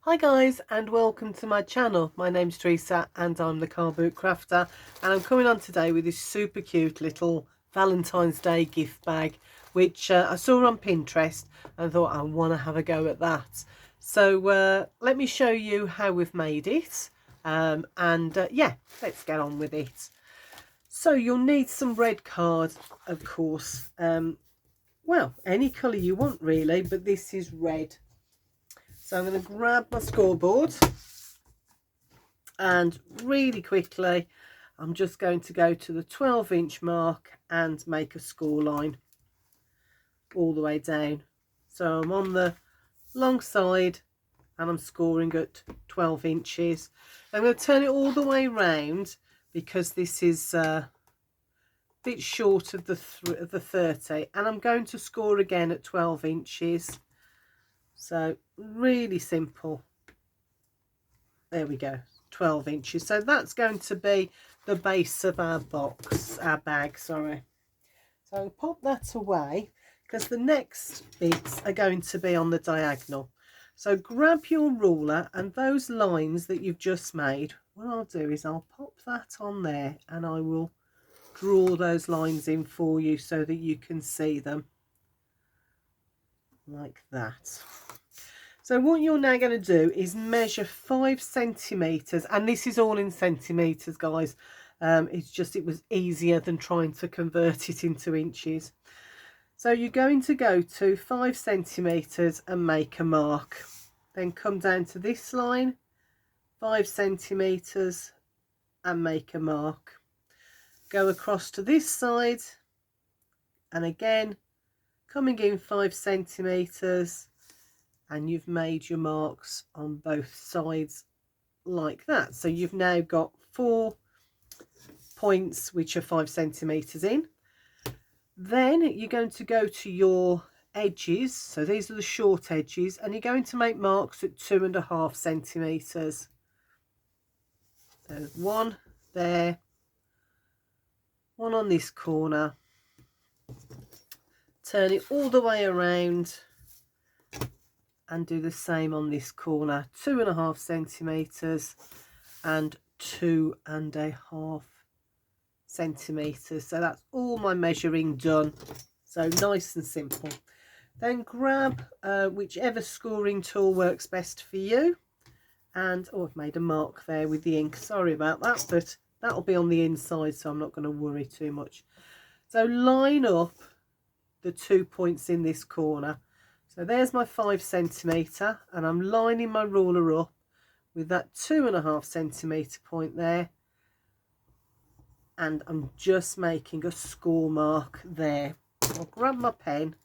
Hi guys, and welcome to my channel. My name's Teresa and I'm the Carbootcrafter, and I'm coming on today with this super cute little Valentine's Day gift bag which I saw on Pinterest and thought I want to have a go at that. So let me show you how we've made it, yeah, let's get on with it. So you'll need some red card, of course. Well, any colour you want really, but this is red. So I'm going to grab my scoreboard and really quickly I'm just going to go to the 12-inch mark and make a score line all the way down. So I'm on the long side and I'm scoring at 12 inches. I'm going to turn it all the way around because this is a bit short of the 30, and I'm going to score again at 12 inches. So really simple. There we go, 12 inches. So that's going to be the base of our bag, sorry. So I'll pop that away because the next bits are going to be on the diagonal. So grab your ruler and those lines that you've just made, what I'll do is I'll pop that on there and I will draw those lines in for you so that you can see them like that. So what you're now going to do is measure 5 centimetres, and this is all in centimetres, guys. It was easier than trying to convert it into inches. So you're going to go to 5 centimetres and make a mark. Then come down to this line, 5 centimetres and make a mark. Go across to this side and again coming in 5 centimetres, and you've made your marks on both sides like that. So you've now got 4 points which are 5 centimetres in. Then you're going to go to your edges, so these are the short edges, and you're going to make marks at 2.5 centimetres. There's one there, one on this corner. Turn it all the way around and do the same on this corner, 2.5 centimetres and 2.5 centimetres. So that's all my measuring done. So nice and simple. Then grab whichever scoring tool works best for you, and I've made a mark there with the ink, sorry about that, but that'll be on the inside, so I'm not going to worry too much. So line up the 2 points in this corner. So there's my 5 centimetre, and I'm lining my ruler up with that 2.5 centimetre point there, and I'm just making a score mark there. I'll grab my pen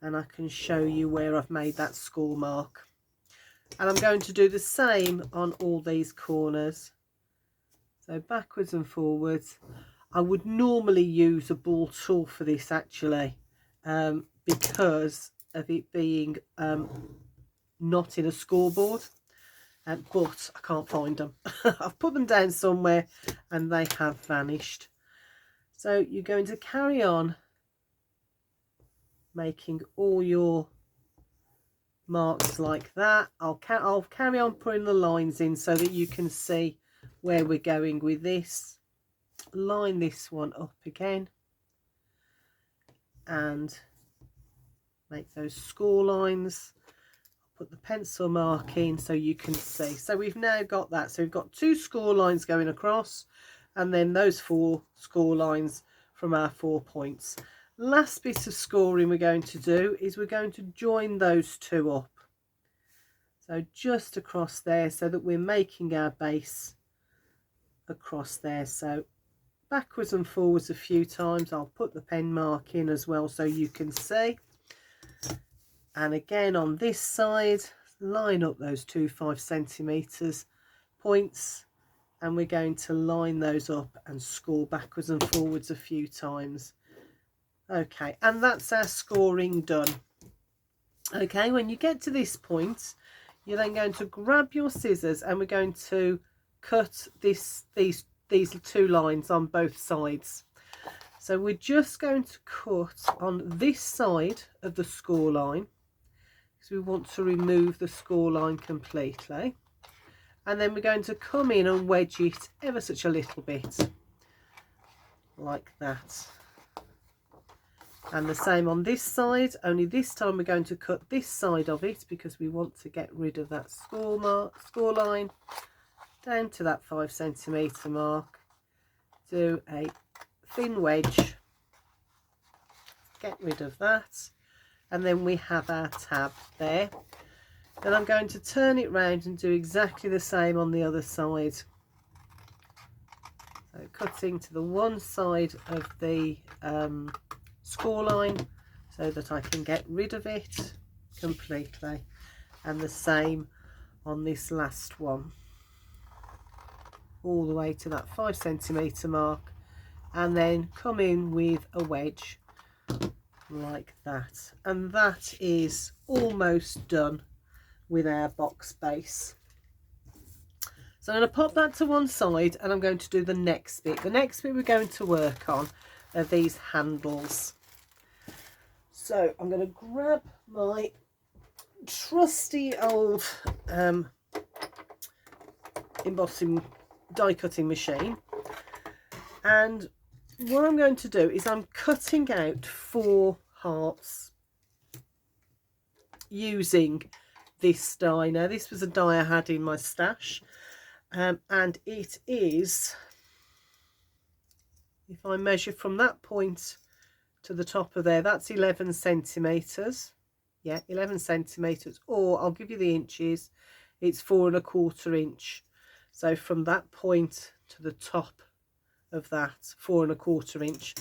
and I can show you where I've made that score mark, and I'm going to do the same on all these corners. So backwards and forwards. I would normally use a ball tool for this actually, because of it being not in a scoreboard, but I can't find them. I've put them down somewhere and they have vanished. So you're going to carry on making all your marks like that. I'll carry on putting the lines in so that you can see where we're going with this. Line this one up again and make those score lines. Put the pencil mark in so you can see. So we've now got that. So we've got 2 score lines going across, and then those 4 score lines from our 4 points. Last bit of scoring we're going to do is we're going to join those 2 up. So just across there so that we're making our base across there. So backwards and forwards a few times. I'll put the pen mark in as well so you can see. And again on this side, line up those 2 5 centimetres points, and we're going to line those up and score backwards and forwards a few times. Okay, and that's our scoring done. Okay, when you get to this point, you're then going to grab your scissors and we're going to cut these 2 lines on both sides. So we're just going to cut on this side of the score line, because we want to remove the score line completely. And then we're going to come in and wedge it ever such a little bit, like that. And the same on this side, only this time we're going to cut this side of it because we want to get rid of that score line down to that 5cm mark. Do a thin wedge, get rid of that, and then we have our tab there. Then I'm going to turn it round and do exactly the same on the other side. So cutting to the one side of the score line so that I can get rid of it completely, and the same on this last one, all the way to that 5cm mark, and then come in with a wedge like that. And that is almost done with our box base. So I'm going to pop that to one side, and I'm going to do the next bit. The next bit we're going to work on are these handles. So I'm going to grab my trusty old embossing die cutting machine, and what I'm going to do is I'm cutting out 4 hearts using this die. Now this was a die I had in my stash, and it is, if I measure from that point to the top of there, that's 11 centimeters. Yeah, 11 centimeters, or I'll give you the inches, it's 4 1/4 inch. So from that point to the top of that, 4 1/4 inch.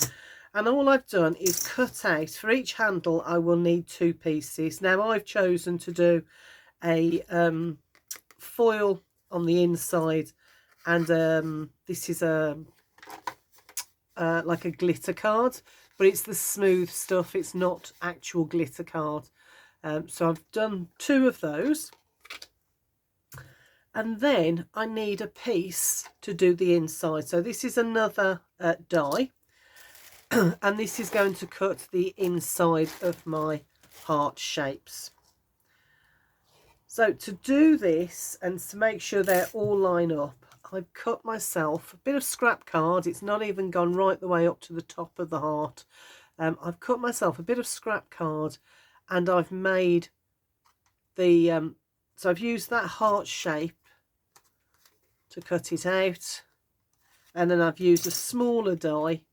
And all I've done is cut out, for each handle I will need 2 pieces. Now I've chosen to do a foil on the inside, and this is a like a glitter card, but it's the smooth stuff, it's not actual glitter card. So I've done 2 of those, and then I need a piece to do the inside. So this is another die, and this is going to cut the inside of my heart shapes. So to do this and to make sure they're all line up, I've cut myself a bit of scrap card. It's not even gone right the way up to the top of the heart. I've cut myself a bit of scrap card, and I've made the so I've used that heart shape to cut it out, and then I've used a smaller die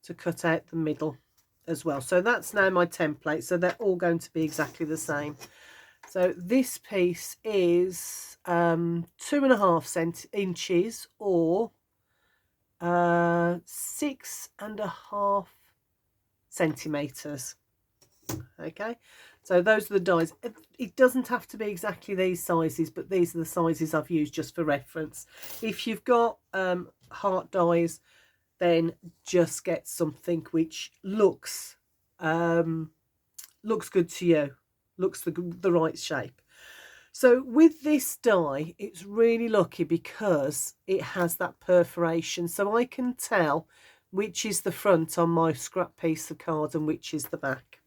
to cut out the middle as well. So that's now my template, so they're all going to be exactly the same. So this piece is 2.5 inches, or 6.5 centimeters. Okay, so those are the dies. It doesn't have to be exactly these sizes, but these are the sizes I've used just for reference. If you've got heart dies, then just get something which looks good to you, looks the right shape. So with this die, it's really lucky because it has that perforation, so I can tell which is the front on my scrap piece of card and which is the back.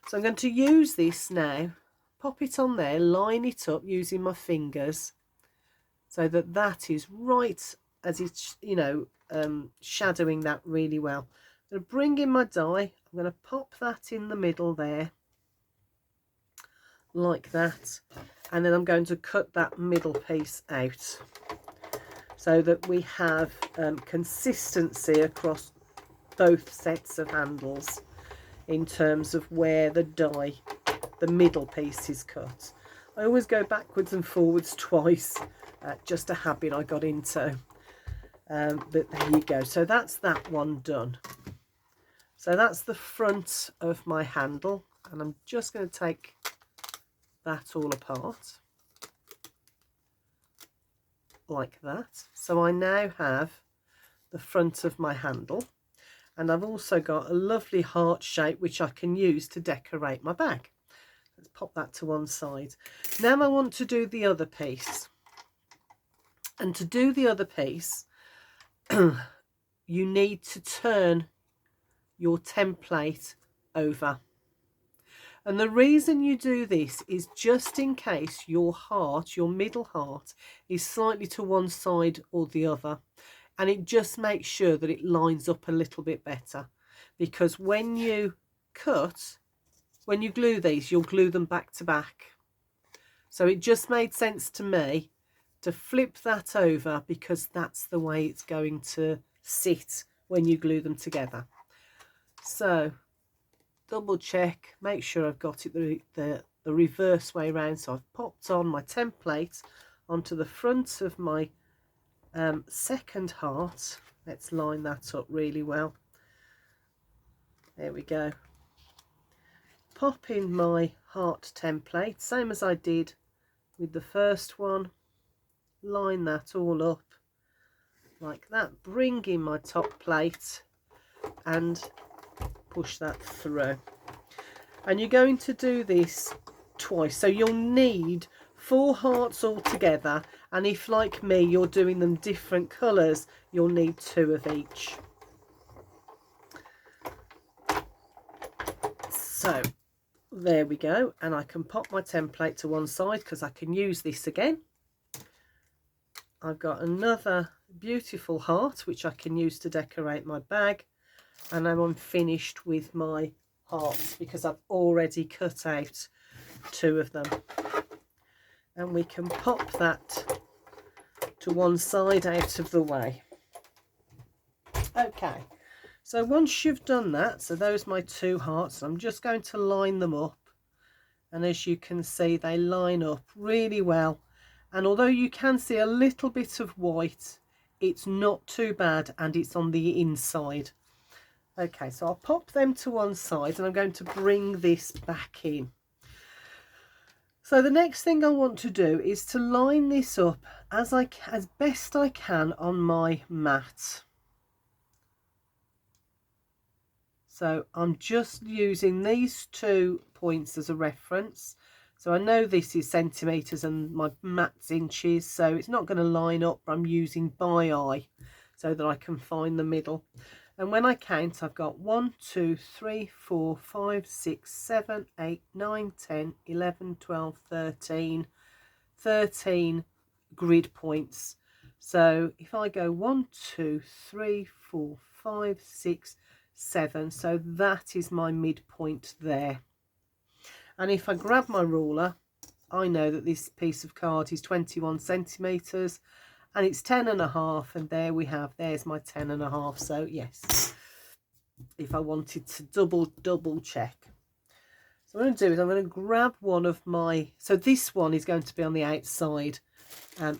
So I'm going to use this now, pop it on there, line it up using my fingers so that that is right as it's, you know, shadowing that really well. I'm going to bring in my die, I'm going to pop that in the middle there, like that, and then I'm going to cut that middle piece out so that we have consistency across both sets of handles in terms of where the die, the middle piece, is cut. I always go backwards and forwards twice, just a habit I got into. But there you go. So that's that one done. So that's the front of my handle, and I'm just going to take that all apart like that. So I now have the front of my handle, and I've also got a lovely heart shape which I can use to decorate my bag. Let's pop that to one side. Now I want to do the other piece, and to do the other piece you need to turn your template over, And the reason you do this is just in case your heart, your middle heart, is slightly to one side or the other. And it just makes sure that it lines up a little bit better. Because when you cut, when you glue these, you'll glue them back to back. So it just made sense to me to flip that over, because that's the way it's going to sit when you glue them together. So double check, make sure I've got it the reverse way around. So I've popped on my template onto the front of my second heart. Let's line that up really well. There we go. Pop in my heart template, same as I did with the first one. Line that all up like that. Bring in my top plate and push that through. And you're going to do this twice, so you'll need 4 hearts all together, and if like me you're doing them different colours, you'll need 2 of each. So there we go, and I can pop my template to one side because I can use this again. I've got another beautiful heart which I can use to decorate my bag, and now I'm finished with my hearts because I've already cut out 2 of them. And we can pop that to one side out of the way. Okay, so once you've done that, so those are my 2 hearts, I'm just going to line them up, and as you can see they line up really well. And although you can see a little bit of white, it's not too bad, and it's on the inside. Okay, so I'll pop them to one side, and I'm going to bring this back in. So the next thing I want to do is to line this up as best I can on my mat. So I'm just using these 2 points as a reference. So I know this is centimetres and my mat's inches, so it's not going to line up, but I'm using by eye so that I can find the middle. And when I count, I've got 1, 2, 3, 4, 5, 6, 7, 8, 9, 10, 11, 12, 13 grid points. So if I go 1, 2, 3, 4, 5, 6, 7, so that is my midpoint there. And if I grab my ruler, I know that this piece of card is 21 centimetres and it's 10.5, and there we have, there's my 10.5. So yes, if I wanted to double check. So what I'm going to do is I'm going to grab one of my, so this one is going to be on the outside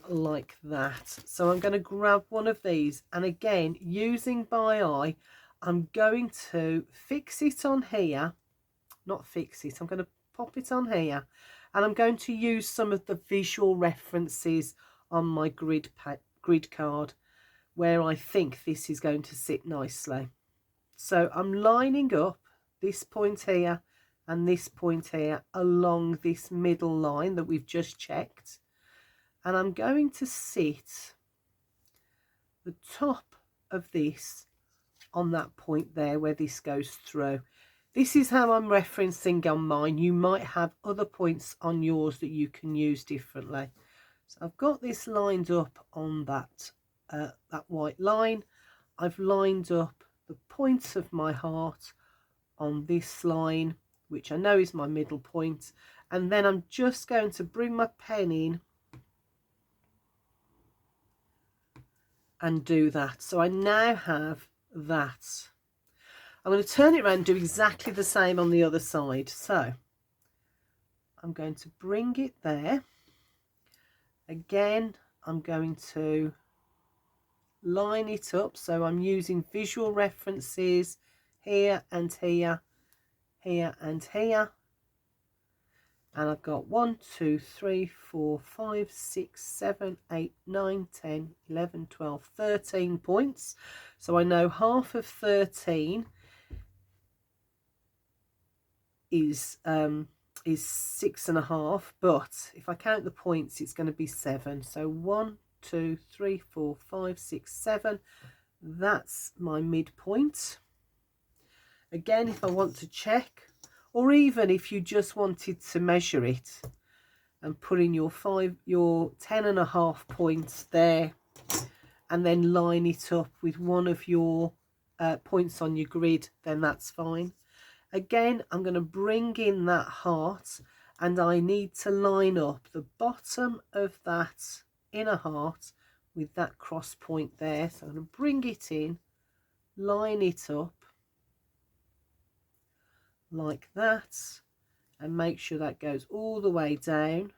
like that. So I'm going to grab one of these, and again using by eye, I'm going to fix it on here, not fix it, I'm going to pop it on here, and I'm going to use some of the visual references on my grid card where I think this is going to sit nicely. So I'm lining up this point here and this point here along this middle line that we've just checked, and I'm going to sit the top of this on that point there where this goes through. This is how I'm referencing on mine. You might have other points on yours that you can use differently. So I've got this lined up on that white line. I've lined up the points of my heart on this line, which I know is my middle point, and then I'm just going to bring my pen in and do that. So I now have that. I'm going to turn it around and do exactly the same on the other side. So I'm going to bring it there. Again, I'm going to line it up, so I'm using visual references here and here, here and here, and I've got 1, 2, 3, 4, 5, 6, 7, 8, 9, 10, 11, 12, 13 points. So I know half of 13 is 6.5, but if I count the points it's going to be 7. So 1, 2, 3, 4, 5, 6, 7, that's my midpoint. Again, if I want to check or even if you just wanted to measure it and put in your 10.5 points there, and then line it up with one of your points on your grid, then that's fine. Again, I'm going to bring in that heart, and I need to line up the bottom of that inner heart with that cross point there. So I'm going to bring it in, line it up like that, and make sure that goes all the way down.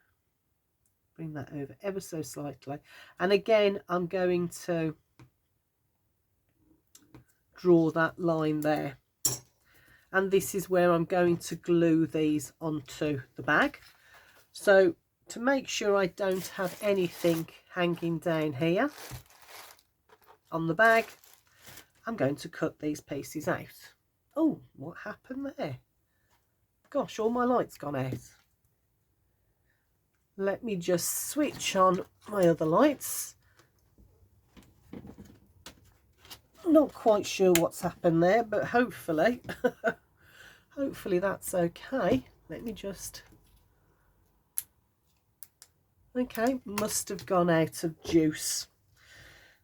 Bring that over ever so slightly, and again I'm going to draw that line there, and this is where I'm going to glue these onto the bag. So to make sure I don't have anything hanging down here on the bag, I'm going to cut these pieces out. Oh, what happened there? Gosh, all my lights gone out. Let me just switch on my other lights. Not quite sure what's happened there, but hopefully hopefully that's okay. Let me just, okay, must have gone out of juice.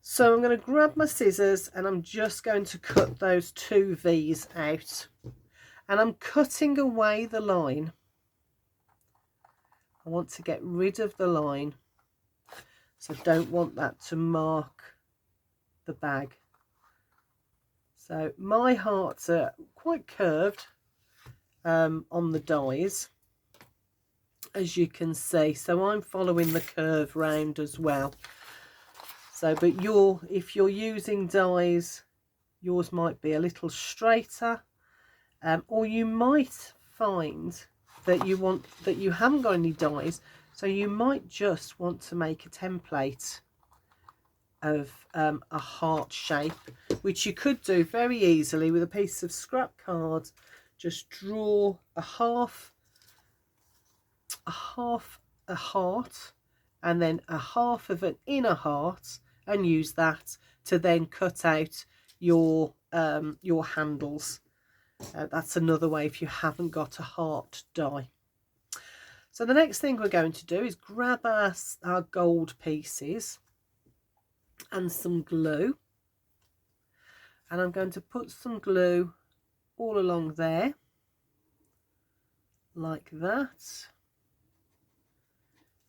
So I'm going to grab my scissors and I'm just going to cut those 2 V's out, and I'm cutting away the line. I want to get rid of the line, so I don't want that to mark the bag. So my hearts are quite curved on the dies, as you can see, so I'm following the curve round as well. So but if you're using dies, yours might be a little straighter, or you might find that you haven't got any dies, so you might just want to make a template of a heart shape, which you could do very easily with a piece of scrap card. Just draw a half a heart, and then a half of an inner heart, and use that to then cut out your handles. That's another way if you haven't got a heart die. So the next thing we're going to do is grab our gold pieces and some glue, and I'm going to put some glue all along there like that,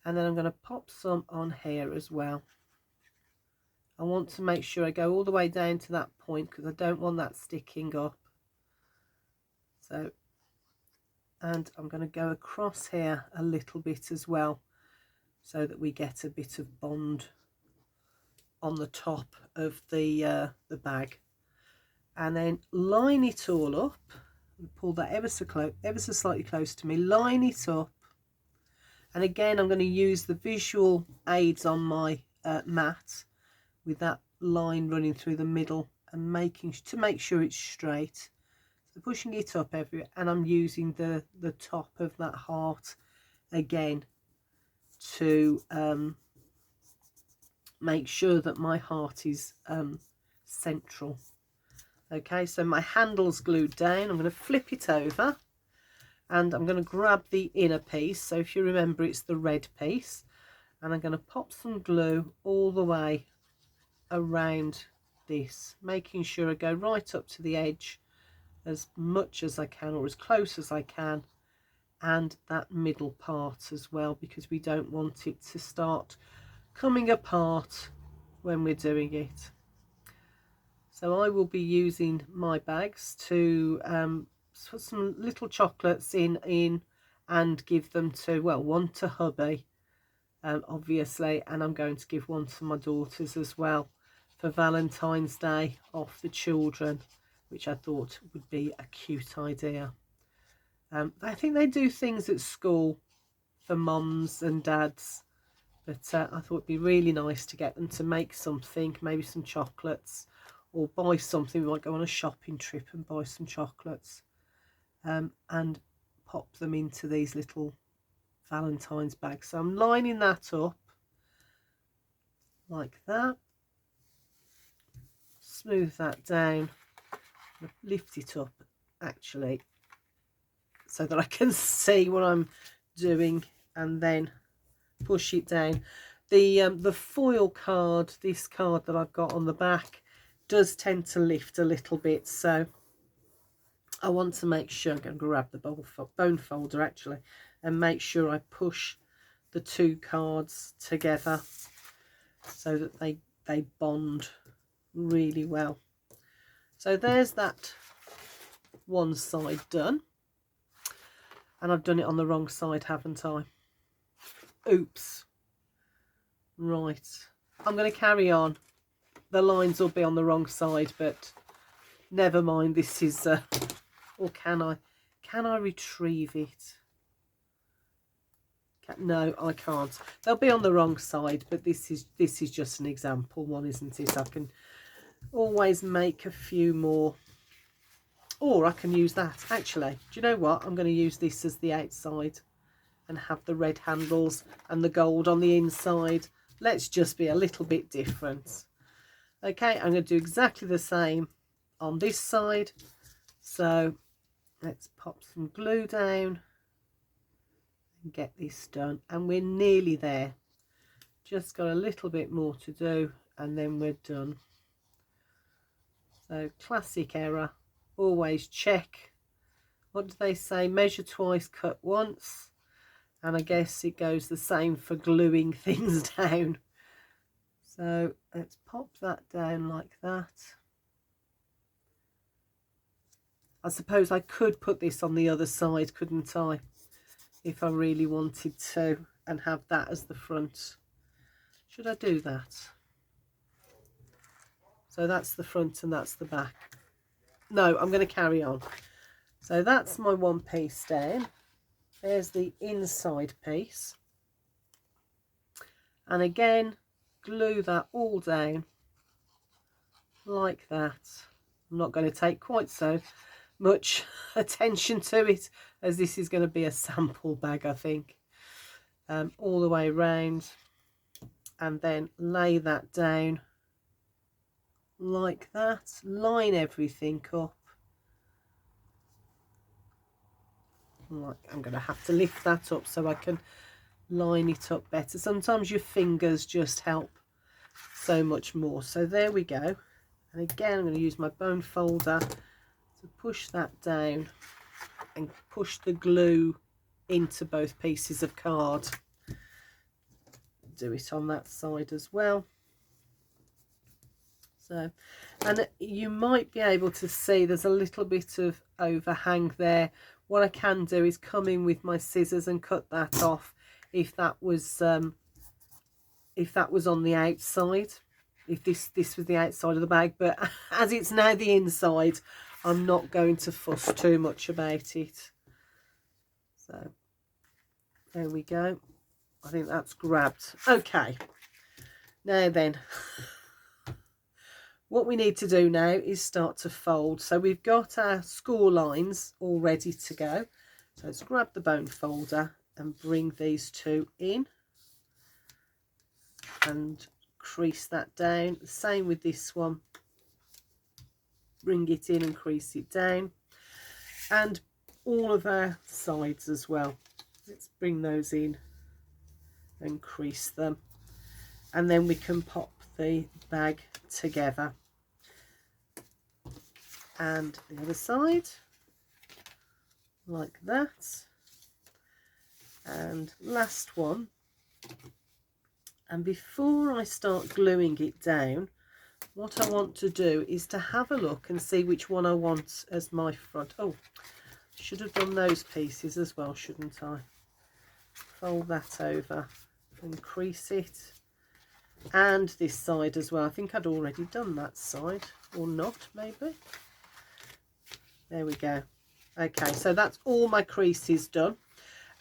and then I'm going to pop some on here as well. I want to make sure I go all the way down to that point because I don't want that sticking up. So, and I'm going to go across here a little bit as well, so that we get a bit of bond on the top of the bag, and then line it all up. Pull that ever so slightly close to me, line it up, and again I'm going to use the visual aids on my mat with that line running through the middle and make sure it's straight. So pushing it up everywhere, and I'm using the top of that heart again to make sure that my heart is central. Okay, so my handle's glued down. I'm going to flip it over, and I'm going to grab the inner piece. So if you remember, it's the red piece, and I'm going to pop some glue all the way around this, making sure I go right up to the edge as much as I can, or as close as I can, and that middle part as well, because we don't want it to start coming apart when we're doing it. So I will be using my bags to put some little chocolates in and give them to, well, one to hubby, obviously, and I'm going to give one to my daughters as well for Valentine's Day off the children, which I thought would be a cute idea. I think they do things at school for mums and dads, but I thought it'd be really nice to get them to make something, maybe some chocolates, or buy something. We might go on a shopping trip and buy some chocolates, and pop them into these little Valentine's bags. So I'm lining that up like that, smooth that down, lift it up actually so that I can see what I'm doing, and then push it down. The foil card, this card that I've got on the back, does tend to lift a little bit, so I want to make sure, I'm going to grab the bone folder actually, and make sure I push the two cards together so that they bond really well. So there's that one side done, and I've done it on the wrong side, haven't I? Oops. Right, I'm going to carry on. The lines will be on the wrong side, but never mind. This is or can I retrieve it? No, I can't. They'll be on the wrong side, but this is just an example one, isn't it? I can always make a few more, or I can use that. Actually, do you know what? I'm going to use this as the outside and have the red handles and the gold on the inside. Let's just be a little bit different. Okay, I'm going to do exactly the same on this side. So let's pop some glue down and get this done, and we're nearly there. Just got a little bit more to do and then we're done. So classic error, always check, what do they say, measure twice, cut once. And I guess it goes the same for gluing things down. So let's pop that down like that. I suppose I could put this on the other side, couldn't I, if I really wanted to, and have that as the front. Should I do that? So that's the front and that's the back. No, I'm going to carry on. So that's my one piece down. There's the inside piece. And again, glue that all down like that. I'm not going to take quite so much attention to it, as this is going to be a sample bag, I think. All the way around, and then lay that down like that. Line everything up. I'm going to have to lift that up so I can line it up better. Sometimes your fingers just help so much more. So there we go. And again, I'm going to use my bone folder to push that down and push the glue into both pieces of card. Do it on that side as well. So, and you might be able to see there's a little bit of overhang there. What I can do is come in with my scissors and cut that off if that was on the outside, if this was the outside of the bag. But as it's now the inside, I'm not going to fuss too much about it. So there we go. I think that's grabbed. Okay, now then, what we need to do now is start to fold. So we've got our score lines all ready to go. So let's grab the bone folder and bring these two in and crease that down. Same with this one. Bring it in and crease it down. And all of our sides as well. Let's bring those in and crease them. And then we can pop the bag together. And the other side, like that. And last one. And before I start gluing it down, what I want to do is to have a look and see which one I want as my front. Oh, should have done those pieces as well, shouldn't I? Fold that over and crease it. And this side as well. I think I'd already done that side, or not, maybe. There we go. Okay, so that's all my creases done.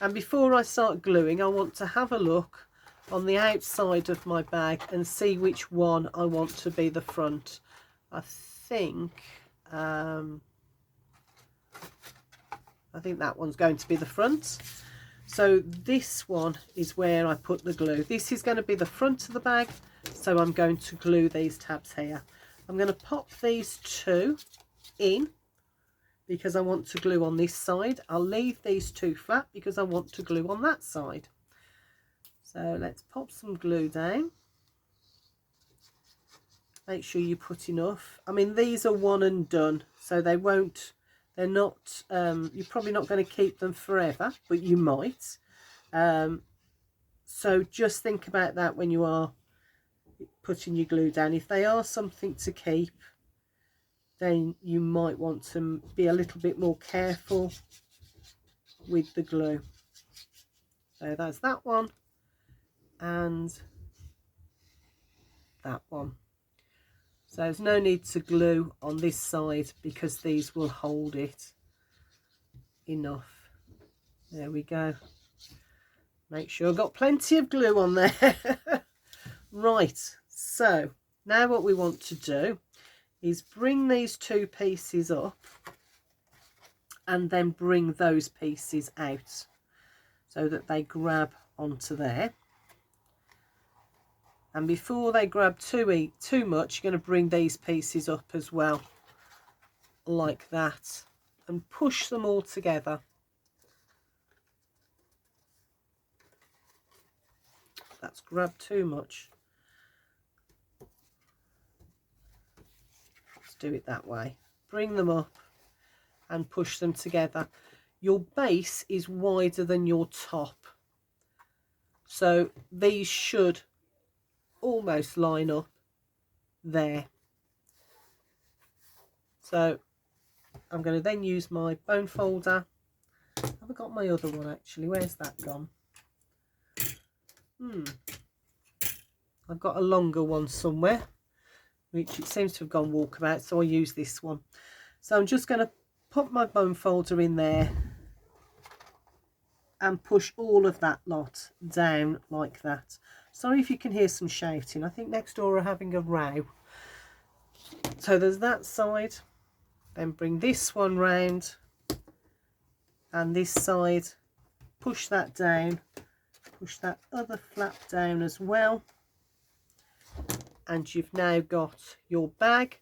And before I start gluing, I want to have a look on the outside of my bag and see which one I want to be the front. I think that one's going to be the front. So this one is where I put the glue. This is going to be the front of the bag, so I'm going to glue these tabs here. I'm going to pop these two in because I want to glue on this side. I'll leave these two flat because I want to glue on that side. So let's pop some glue down. Make sure you put enough. I mean, these are one and done, so they're not, you're probably not going to keep them forever, but you might. So just think about that when you are putting your glue down. If they are something to keep, then you might want to be a little bit more careful with the glue. So that's that one and that one. So there's no need to glue on this side because these will hold it enough. There we go. Make sure I've got plenty of glue on there. Right, so now what we want to do is bring these two pieces up and then bring those pieces out so that they grab onto there. And before they grab too much, you're going to bring these pieces up as well, like that, and push them all together. That's grabbed too much. Let's do it that way. Bring them up and push them together. Your base is wider than your top, so these should almost line up there. So I'm going to then use my bone folder. Have I got my other one actually? Where's that gone? I've got a longer one somewhere, which it seems to have gone walkabout, so I'll use this one. So I'm just going to put my bone folder in there and push all of that lot down like that. Sorry if you can hear some shouting. I think next door are having a row. So there's that side. Then bring this one round and this side. Push that down. Push that other flap down as well. And you've now got your bag.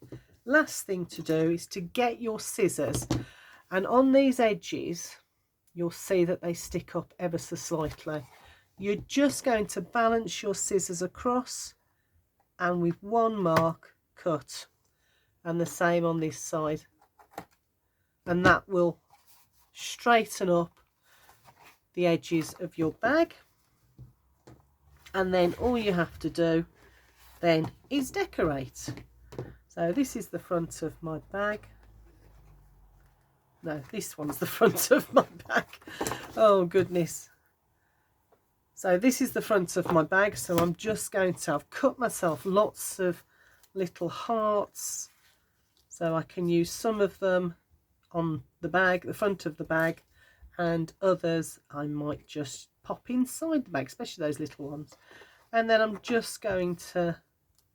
Last thing to do is to get your scissors. And on these edges, you'll see that they stick up ever so slightly. You're just going to balance your scissors across and with one mark cut, and the same on this side, and that will straighten up the edges of your bag. And then all you have to do then is decorate. So this is the front of my bag. No, this one's the front of my bag. Oh goodness. So this is the front of my bag. So I'm just going to, I've cut myself lots of little hearts, so I can use some of them on the bag, the front of the bag, and others I might just pop inside the bag, especially those little ones. And then I'm just going to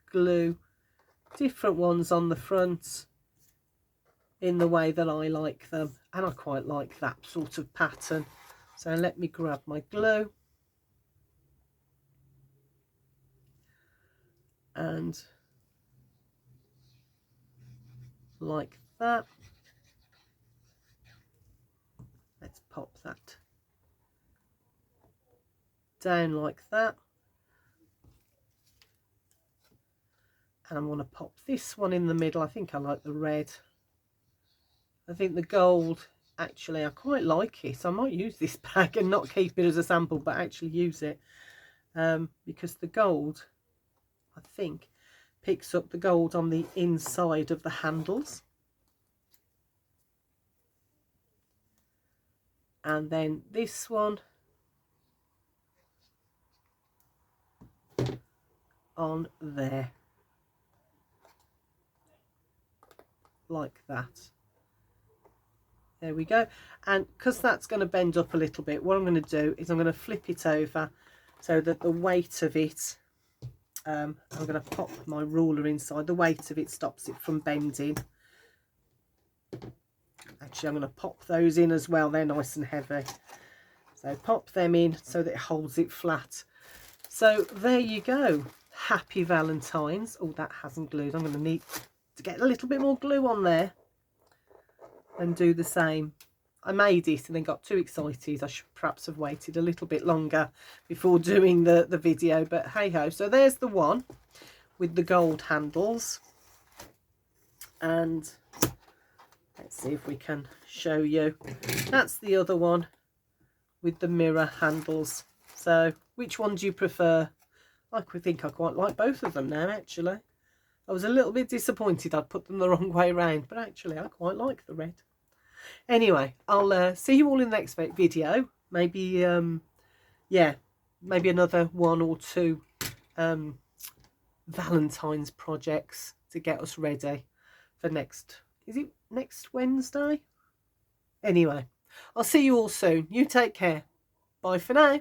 glue different ones on the front in the way that I like them, and I quite like that sort of pattern. So let me grab my glue and like that. Let's pop that down like that. And I'm going to pop this one in the middle. I think I like the red. I think the gold, actually I quite like it. So I might use this bag and not keep it as a sample, but actually use it, because the gold, I think, picks up the gold on the inside of the handles. And then this one on there, like that. There we go. And because that's going to bend up a little bit, what I'm going to do is I'm going to flip it over so that the weight of it, I'm going to pop my ruler inside, the weight of it stops it from bending. Actually, I'm going to pop those in as well, they're nice and heavy. So pop them in so that it holds it flat. So there you go. Happy Valentines. Oh, that hasn't glued. I'm going to need to get a little bit more glue on there. and do the same. I made it and then got too excited. I should perhaps have waited a little bit longer before doing the video, but hey ho. So there's the one with the gold handles, and let's see if we can show you. That's the other one with the mirror handles. So which one do you prefer? I think I quite like both of them now, actually. I was a little bit disappointed I'd put them the wrong way around, but actually I quite like the red. Anyway, I'll see you all in the next video. Maybe, yeah, maybe another 1 or 2 Valentine's projects to get us ready for is it next Wednesday? Anyway, I'll see you all soon. You take care. Bye for now.